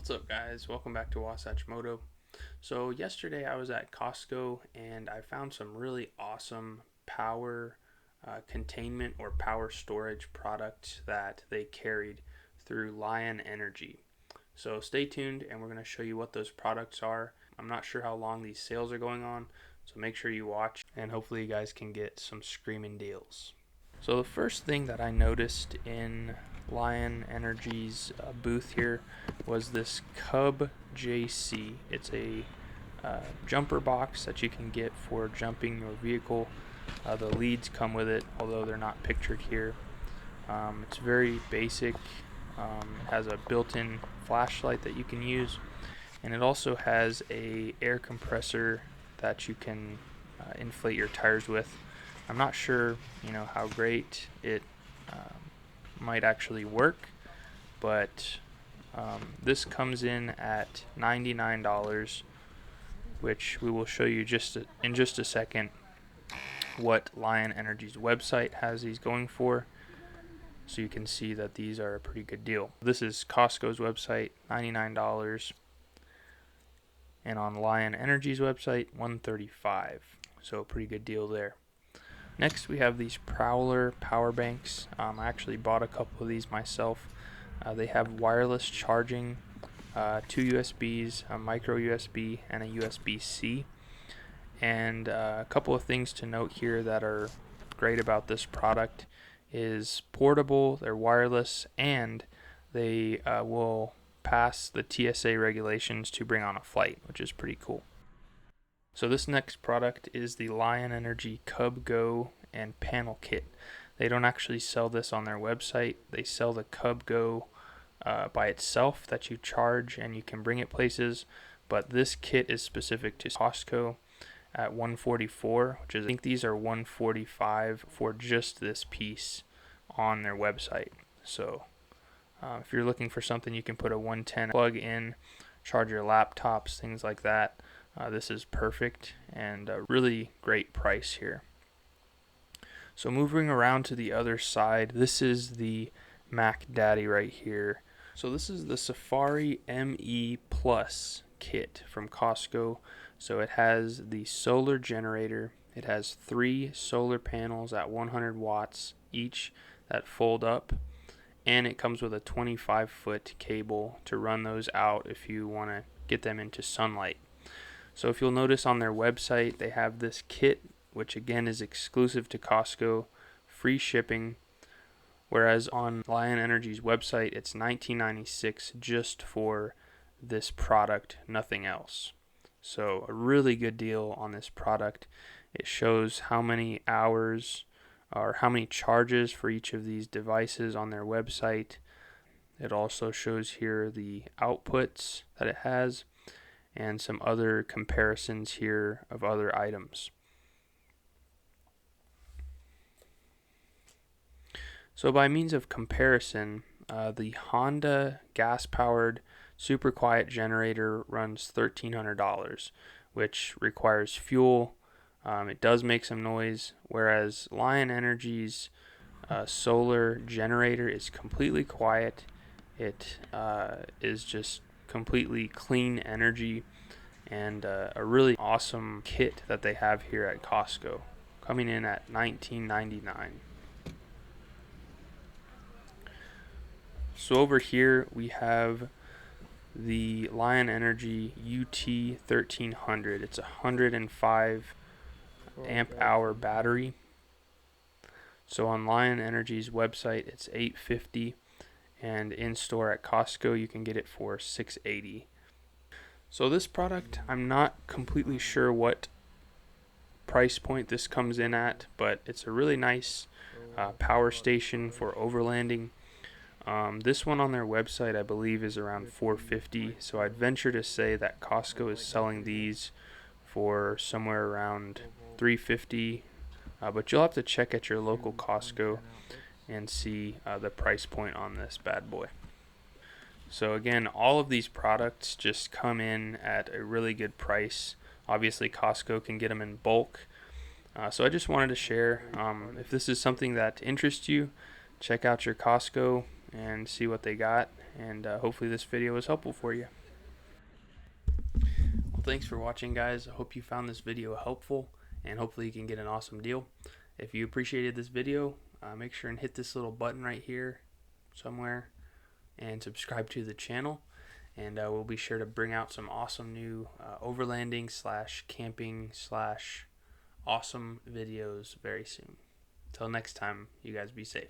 What's up, guys? Welcome back to Wasatch Moto. So yesterday I was at Costco and I found some really awesome power containment or power storage products that they carried through Lion Energy. So stay tuned and we're going to show you what those products are. I'm not sure how long these sales are going on, so make sure you watch and hopefully you guys can get some screaming deals. So the first thing that I noticed in Lion Energy's booth here was this Cub JC. It's a jumper box that you can get for jumping your vehicle. The leads come with it, although they're not pictured here. It's very basic. It has a built-in flashlight that you can use, and it also has a air compressor that you can inflate your tires with. I'm not sure, how great it might actually work, but this comes in at $99, which we will show you in just a second what Lion Energy's website has these going for, so you can see that these are a pretty good deal. This is Costco's website, $99, and on Lion Energy's website, $135, so a pretty good deal there. Next, we have these Prowler power banks. I actually bought a couple of these myself. They have wireless charging, 2 USBs, a micro USB, and a USB-C. And a couple of things to note here that are great about this product is portable, they're wireless, and they will pass the TSA regulations to bring on a flight, which is pretty cool. So this next product is the Lion Energy Cub Go and Panel Kit. They don't actually sell this on their website. They sell the Cub Go by itself that you charge and you can bring it places, but this kit is specific to Costco at $144, which is, I think these are $145 for just this piece on their website. So if you're looking for something you can put a 110 plug in, charge your laptops, things like that, this is perfect and a really great price here. So moving around to the other side, this is the Mac Daddy right here. So this is the Safari ME Plus kit from Costco. So it has the solar generator. It has 3 solar panels at 100 watts each that fold up, and it comes with a 25-foot cable to run those out if you want to get them into sunlight. So if you'll notice on their website, they have this kit, which again is exclusive to Costco, free shipping, whereas on Lion Energy's website, it's $19.96 just for this product, nothing else. So a really good deal on this product. It shows how many hours or how many charges for each of these devices on their website. It also shows here the outputs that it has and some other comparisons here of other items. So by means of comparison, the Honda gas-powered super quiet generator runs $1,300, which requires fuel. It does make some noise, whereas Lion Energy's solar generator is completely quiet. It is just completely clean energy, and a really awesome kit that they have here at Costco, coming in at $19.99. So over here we have the Lion Energy UT 1300. It's a 105 amp hour battery. So on Lion Energy's website it's $850, and in store at Costco you can get it for $680. So this product, I'm not completely sure what price point this comes in at, but it's a really nice power station for overlanding. This one on their website I believe is around $450, so I'd venture to say that Costco is selling these for somewhere around $350, but you'll have to check at your local Costco and see the price point on this bad boy. So again, all of these products just come in at a really good price. Obviously Costco can get them in bulk, so I just wanted to share. If this is something that interests you, check out your Costco and see what they got, and hopefully this video was helpful for you. Well, thanks for watching, guys. I hope you found this video helpful, and hopefully you can get an awesome deal. If you appreciated this video, make sure and hit this little button right here somewhere and subscribe to the channel, and we'll be sure to bring out some awesome new overlanding / camping / awesome videos very soon. Till next time, you guys be safe.